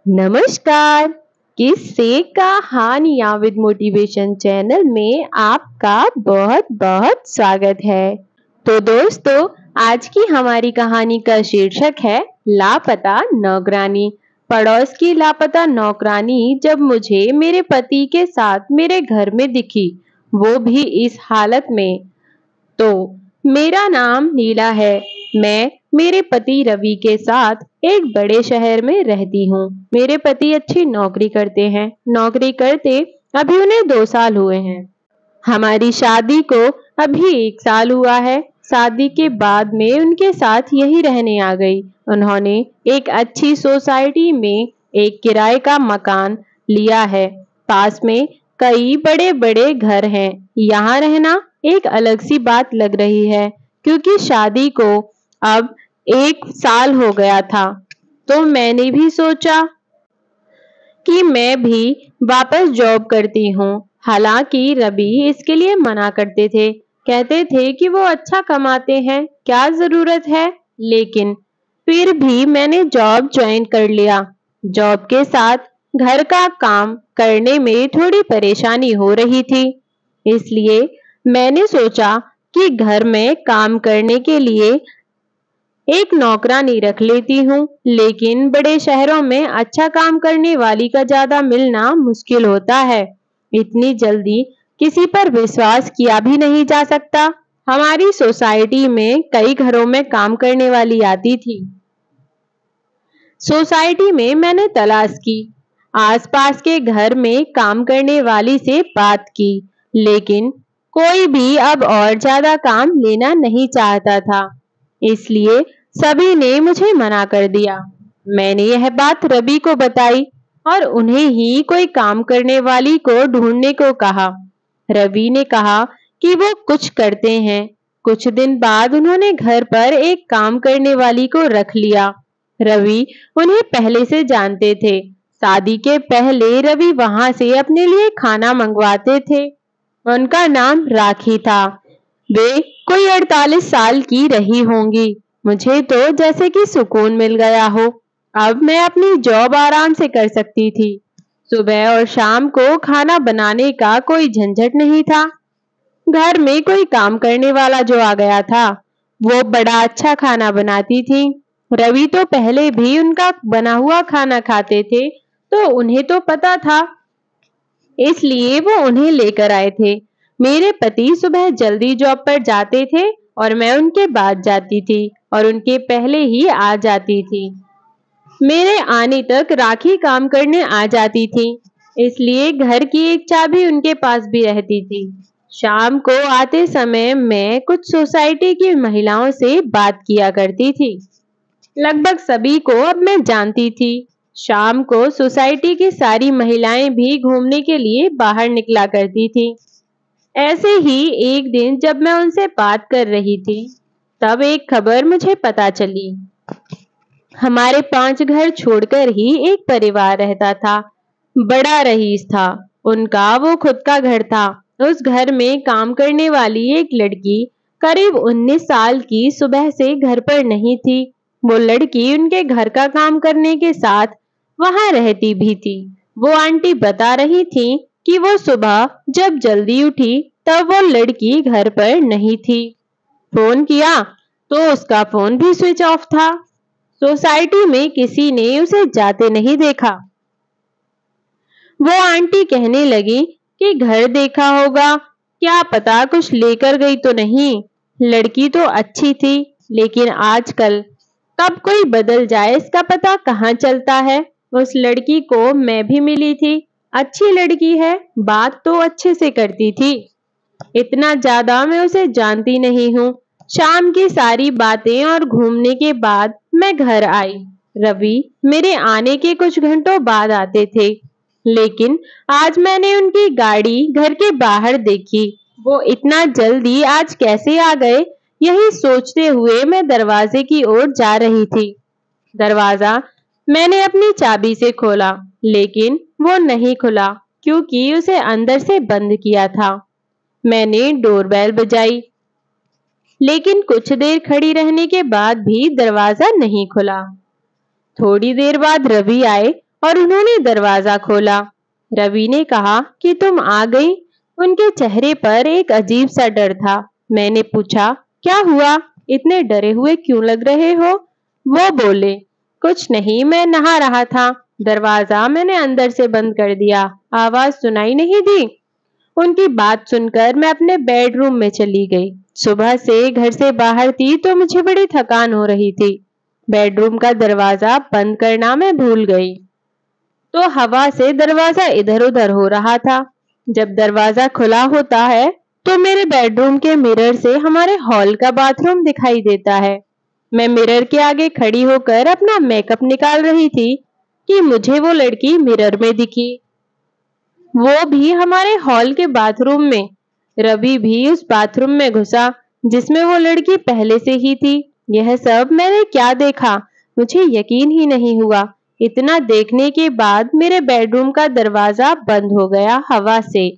नमस्कार। किस्से कहानियाँ विद मोटिवेशन चैनल में आपका बहुत बहुत स्वागत है। तो दोस्तों, आज की हमारी कहानी का शीर्षक है लापता नौकरानी। पड़ोस की लापता नौकरानी जब मुझे मेरे पति के साथ मेरे घर में दिखी, वो भी इस हालत में। तो मेरा नाम नीला है। मैं मेरे पति रवि के साथ एक बड़े शहर में रहती हूँ। मेरे पति अच्छी नौकरी करते हैं। नौकरी करते अभी उन्हें 2 साल हुए हैं। हमारी शादी को अभी 1 साल हुआ है। शादी के बाद में उनके साथ यही रहने आ गई। उन्होंने एक अच्छी सोसाइटी में एक किराए का मकान लिया है। पास में कई बड़े-बड़े घर हैं। यहाँ रहना एक अलग सी बात लग रही है, क्योंकि शादी को अब 1 साल हो गया था। तो मैंने भी सोचा कि मैं भी वापस जॉब करती हूँ। हालांकि रवि इसके लिए मना करते थे। कहते थे कि वो अच्छा कमाते हैं, क्या जरूरत है। लेकिन फिर भी मैंने जॉब ज्वाइन कर लिया। जॉब के साथ घर का काम करने में थोड़ी परेशानी हो रही थी। इसलिए मैंने सोचा कि घर में काम करने के लिए एक नौकरानी रख लेती हूँ। लेकिन बड़े शहरों में अच्छा काम करने वाली का ज्यादा मिलना मुश्किल होता है। इतनी जल्दी किसी पर विश्वास किया भी नहीं जा सकता। हमारी सोसाइटी में कई घरों में काम करने वाली आती थी। सोसाइटी में मैंने तलाश की, आसपास के घर में काम करने वाली से बात की, लेकिन कोई भी अब और ज्यादा काम लेना नहीं चाहता था। इसलिए सभी ने मुझे मना कर दिया। मैंने यह बात रवि को बताई और उन्हें ही कोई काम करने वाली को ढूंढने को कहा। रवि ने कहा कि वो कुछ करते हैं। कुछ दिन बाद उन्होंने घर पर एक काम करने वाली को रख लिया। रवि उन्हें पहले से जानते थे। शादी के पहले रवि वहां से अपने लिए खाना मंगवाते थे। उनका नाम राखी था। वे कोई 48 साल की रही होंगी। मुझे तो जैसे कि सुकून मिल गया हो। अब मैं अपनी जॉब आराम से कर सकती थी। सुबह और शाम को खाना बनाने का कोई झंझट नहीं था। घर में कोई काम करने वाला जो आ गया था, वो बड़ा अच्छा खाना बनाती थी। रवि तो पहले भी उनका बना हुआ खाना खाते थे, तो उन्हें तो पता था, इसलिए वो उन्हें लेकर आए थे। मेरे पति सुबह जल्दी जॉब पर जाते थे और मैं उनके बाद जाती थी और उनके पहले ही आ जाती थी। मेरे आने तक राखी काम करने आ जाती थी, इसलिए घर की एक चाबी उनके पास भी रहती थी। शाम को आते समय मैं कुछ सोसाइटी की महिलाओं से बात किया करती थी। लगभग सभी को अब मैं जानती थी। शाम को सोसाइटी की सारी महिलाएं भी घूमने के लिए बाहर निकला करती थी। ऐसे ही एक दिन जब मैं उनसे बात कर रही थी, तब एक खबर मुझे पता चली। हमारे 5 घर छोड़कर ही एक परिवार रहता था। बड़ा रईस था उनका, वो खुद का घर था। उस घर में काम करने वाली एक लड़की करीब 19 साल की सुबह से घर पर नहीं थी। वो लड़की उनके घर का काम करने के साथ वहां रहती भी थी। वो आंटी बता रही थी कि वो सुबह जब जल्दी उठी तब वो लड़की घर पर नहीं थी। फोन किया तो उसका फोन भी स्विच ऑफ था। सोसाइटी में किसी ने उसे जाते नहीं देखा। वो आंटी कहने लगी कि घर देखा होगा, क्या पता कुछ लेकर गई तो नहीं। लड़की तो अच्छी थी, लेकिन आजकल कब कोई बदल जाए इसका पता कहाँ चलता है। उस लड़की को मैं भी मिली थी। अच्छी लड़की है, बात तो अच्छे से करती थी। इतना ज्यादा मैं उसे जानती नहीं हूँ। शाम की सारी बातें और घूमने के बाद मैं घर आई। रवि मेरे आने के कुछ घंटों बाद आते थे, लेकिन आज मैंने उनकी गाड़ी घर के बाहर देखी। वो इतना जल्दी आज कैसे आ गए, यही सोचते हुए मैं दरवाजे की ओर जा रही थी। दरवाजा मैंने अपनी चाबी से खोला, लेकिन वो नहीं खुला, क्योंकि उसे अंदर से बंद किया था। मैंने डोरबेल बजाई, लेकिन कुछ देर खड़ी रहने के बाद भी दरवाजा नहीं खुला। थोड़ी देर बाद रवि आए और उन्होंने दरवाजा खोला। रवि ने कहा कि तुम आ गई। उनके चेहरे पर एक अजीब सा डर था। मैंने पूछा, क्या हुआ? इतने डरे हुए क्यों लग रहे हो? वो बोले, कुछ नहीं, मैं नहा रहा था। दरवाजा मैंने अंदर से बंद कर दिया, आवाज सुनाई नहीं दी। उनकी बात सुनकर मैं अपने बेडरूम में चली गई। सुबह से घर से बाहर थी तो मुझे बड़ी थकान हो रही थी। बेडरूम का दरवाजा बंद करना मैं भूल गई, तो हवा से दरवाजा इधर उधर हो रहा था। जब दरवाजा खुला होता है तो मेरे बेडरूम के मिरर से हमारे हॉल का बाथरूम दिखाई देता है। मैं मिरर के आगे खड़ी होकर अपना मेकअप निकाल रही थी कि मुझे वो लड़की मिरर में दिखी, वो भी हमारे हॉल के बाथरूम में। रवि भी उस बाथरूम में घुसा जिसमें वो लड़की पहले से ही थी। यह सब मैंने क्या देखा, मुझे यकीन ही नहीं हुआ। इतना देखने के बाद मेरे बेडरूम का दरवाजा बंद हो गया हवा से।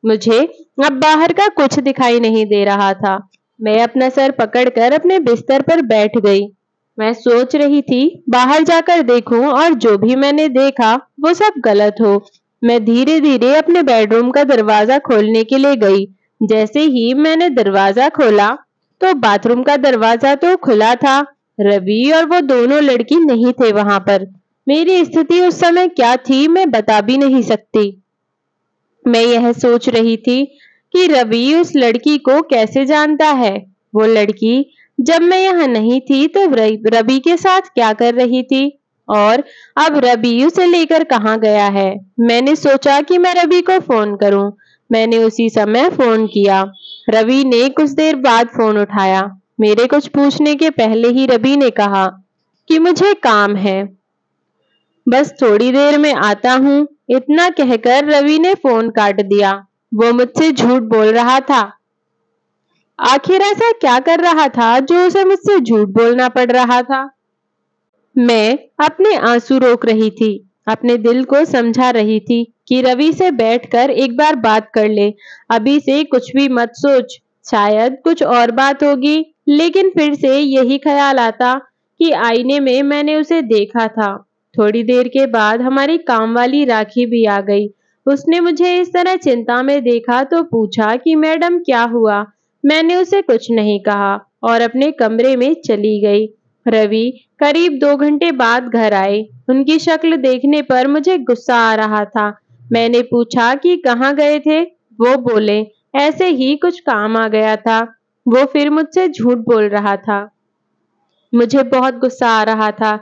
मुझे अब बाहर का कुछ दिखाई नहीं दे रहा था। मैं अपना सर पकड़कर अपने बिस्तर पर बैठ गई। मैं सोच रही थी बाहर जाकर देखूं और जो भी मैंने देखा वो सब गलत हो। मैं धीरे धीरे अपने बेडरूम का दरवाजा खोलने के लिए गई। जैसे ही मैंने दरवाजा खोला तो बाथरूम का दरवाजा तो खुला था। रवि और वो दोनों लड़की नहीं थे वहां पर। मेरी स्थिति उस समय क्या थी मैं बता भी नहीं सकती। मैं यह सोच रही थी कि रवि उस लड़की को कैसे जानता है। वो लड़की जब मैं यहाँ नहीं थी तो रवि के साथ क्या कर रही थी, और अब रवि उसे लेकर कहाँ गया है। मैंने सोचा कि मैं रवि को फोन करूं। मैंने उसी समय फोन किया। रवि ने कुछ देर बाद फोन उठाया। मेरे कुछ पूछने के पहले ही रवि ने कहा कि मुझे काम है, बस थोड़ी देर में आता हूँ। इतना कहकर रवि ने फोन काट दिया। वो मुझसे झूठ बोल रहा था। आखिर ऐसा क्या कर रहा था जो उसे मुझसे झूठ बोलना पड़ रहा था? मैं अपने आंसू रोक रही थी, अपने दिल को समझा रही थी कि रवि से बैठकर एक बार बात कर ले। अभी से कुछ भी मत सोच, शायद कुछ और बात होगी। लेकिन फिर से यही ख्याल आता कि आईने में मैंने उसे देखा था। थोड़ी देर के बाद हमारी काम वाली राखी भी आ गई। उसने मुझे इस तरह चिंता में देखा तो पूछा कि मैडम क्या हुआ। मैंने उसे कुछ नहीं कहा और अपने कमरे में चली गई। रवि करीब 2 घंटे बाद घर आए। उनकी शक्ल देखने पर मुझे गुस्सा आ रहा था। मैंने पूछा कि कहाँ गए थे। वो बोले, ऐसे ही कुछ काम आ गया था। वो फिर मुझसे झूठ बोल रहा था। मुझे बहुत गुस्सा आ रहा था,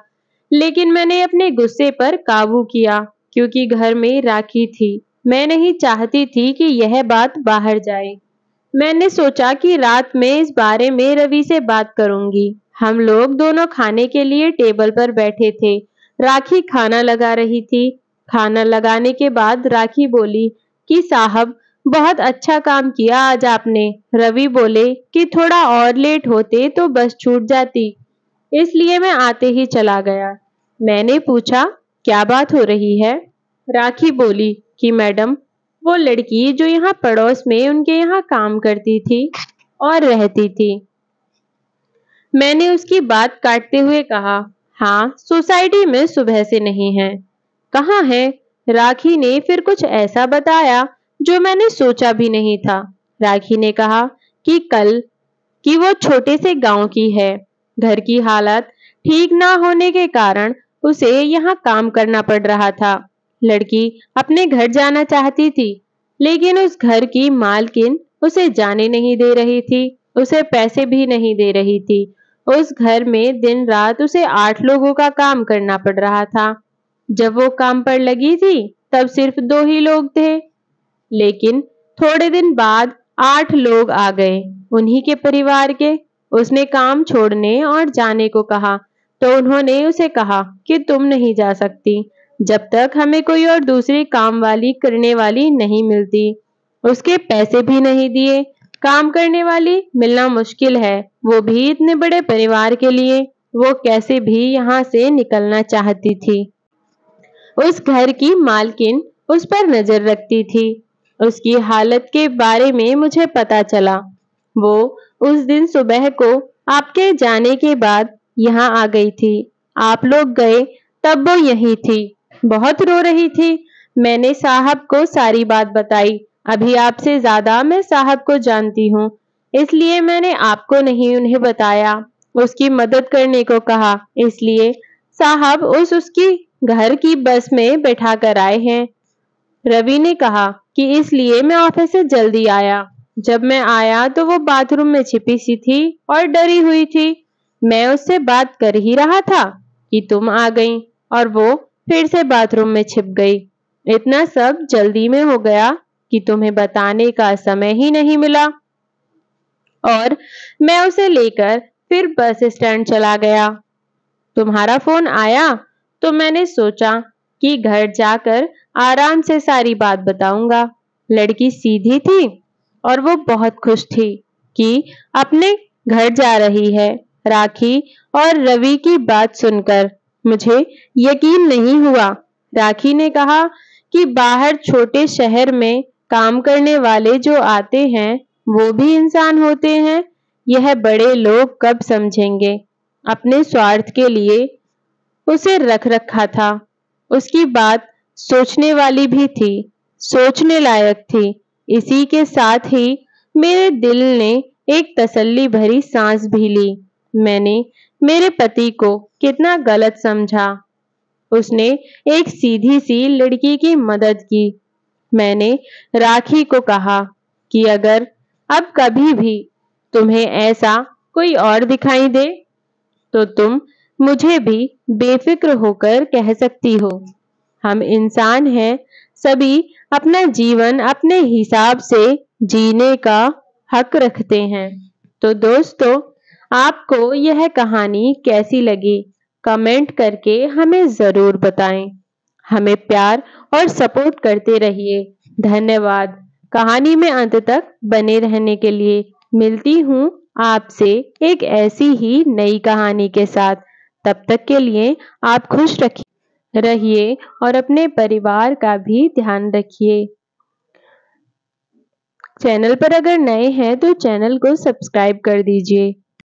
लेकिन मैंने अपने गुस्से पर काबू किया क्योंकि घर में राखी थी। मैं नहीं चाहती थी कि यह बात बाहर जाए। मैंने सोचा कि रात में इस बारे में रवि से बात करूंगी। हम लोग दोनों खाने के लिए टेबल पर बैठे थे। राखी खाना लगा रही थी। खाना लगाने के बाद राखी बोली कि साहब, बहुत अच्छा काम किया आज आपने। रवि बोले कि थोड़ा और लेट होते तो बस छूट जाती, इसलिए मैं आते ही चला गया। मैंने पूछा, क्या बात हो रही है? राखी बोली कि मैडम, वो लड़की जो यहाँ पड़ोस में उनके यहाँ काम करती थी और रहती थी। मैंने उसकी बात काटते हुए कहा, हाँ, सोसाइटी में सुबह से नहीं है। कहाँ है? राखी ने फिर कुछ ऐसा बताया जो मैंने सोचा भी नहीं था। राखी ने कहा कि कल कि वो छोटे से गांव की है। घर की हालत ठीक ना होने के कारण उसे यहाँ काम करना पड़ रहा था। लड़की अपने घर जाना चाहती थी, लेकिन उस घर की मालकिन उसे जाने नहीं दे रही थी, उसे पैसे भी नहीं दे रही थी। उस घर में दिन रात उसे 8 लोगों का काम करना पड़ रहा था। जब वो काम पर लगी थी तब सिर्फ 2 ही लोग थे, लेकिन थोड़े दिन बाद 8 लोग आ गए, उन्हीं के परिवार के। उसने काम छोड़ने और जाने को कहा तो उन्होंने उसे कहा कि तुम नहीं जा सकती जब तक हमें कोई और दूसरी काम वाली करने वाली नहीं मिलती। उसके पैसे भी नहीं दिए। काम करने वाली मिलना मुश्किल है, वो भी इतने बड़े परिवार के लिए। वो कैसे भी यहाँ से निकलना चाहती थी। उस घर की मालकिन उस पर नजर रखती थी। उसकी हालत के बारे में मुझे पता चला। वो उस दिन सुबह को आपके जाने के बाद यहाँ आ गई थी। आप लोग गए तब वो यहीं थी। बहुत रो रही थी। मैंने साहब को सारी बात बताई। अभी आपसे ज्यादा मैं साहब को जानती हूँ, इसलिए मैंने आपको नहीं उन्हें बताया। उसकी मदद करने को कहा, इसलिए साहब उसकी घर की बस में बैठा कर आए हैं। रवि ने कहा कि इसलिए मैं ऑफिस से जल्दी आया। जब मैं आया तो वो बाथरूम में छिपी सी थी और डरी हुई थी। मैं उससे बात कर ही रहा था कि तुम आ गई और वो फिर से बाथरूम में छिप गई। इतना सब जल्दी में हो गया कि तुम्हें बताने का समय ही नहीं मिला और मैं उसे लेकर फिर बस स्टैंड चला गया। तुम्हारा फोन आया तो मैंने सोचा कि घर जाकर आराम से सारी बात बताऊंगा। लड़की सीधी थी और वो बहुत खुश थी कि अपने घर जा रही है। राखी और रवि की बात सुनकर मुझे यकीन नहीं हुआ। राखी ने कहा कि बाहर छोटे शहर में काम करने वाले जो आते हैं वो भी इंसान होते हैं। यह बड़े लोग कब समझेंगे। अपने स्वार्थ के लिए उसे रख रखा था। उसकी बात सोचने वाली भी थी, सोचने लायक थी। इसी के साथ ही मेरे दिल ने एक तसल्ली भरी सांस भी ली। मैंने मेरे पति को कितना गलत समझा। उसने एक सीधी सी लड़की की मदद की। मैंने राखी को कहा कि अगर अब कभी भी तुम्हें ऐसा कोई और दिखाई दे तो तुम मुझे भी बेफिक्र होकर कह सकती हो। हम इंसान हैं, सभी अपना जीवन अपने हिसाब से जीने का हक रखते हैं। तो दोस्तों, आपको यह कहानी कैसी लगी कमेंट करके हमें ज़रूर बताएं। हमें प्यार और सपोर्ट करते रहिए। धन्यवाद। कहानी में अंत तक बने रहने के लिए। मिलती हूँ आपसे एक ऐसी ही नई कहानी के साथ। तब तक के लिए आप खुश रहिए और अपने परिवार का भी ध्यान रखिए। चैनल पर अगर नए हैं तो चैनल को सब्सक्राइब कर दीजिए।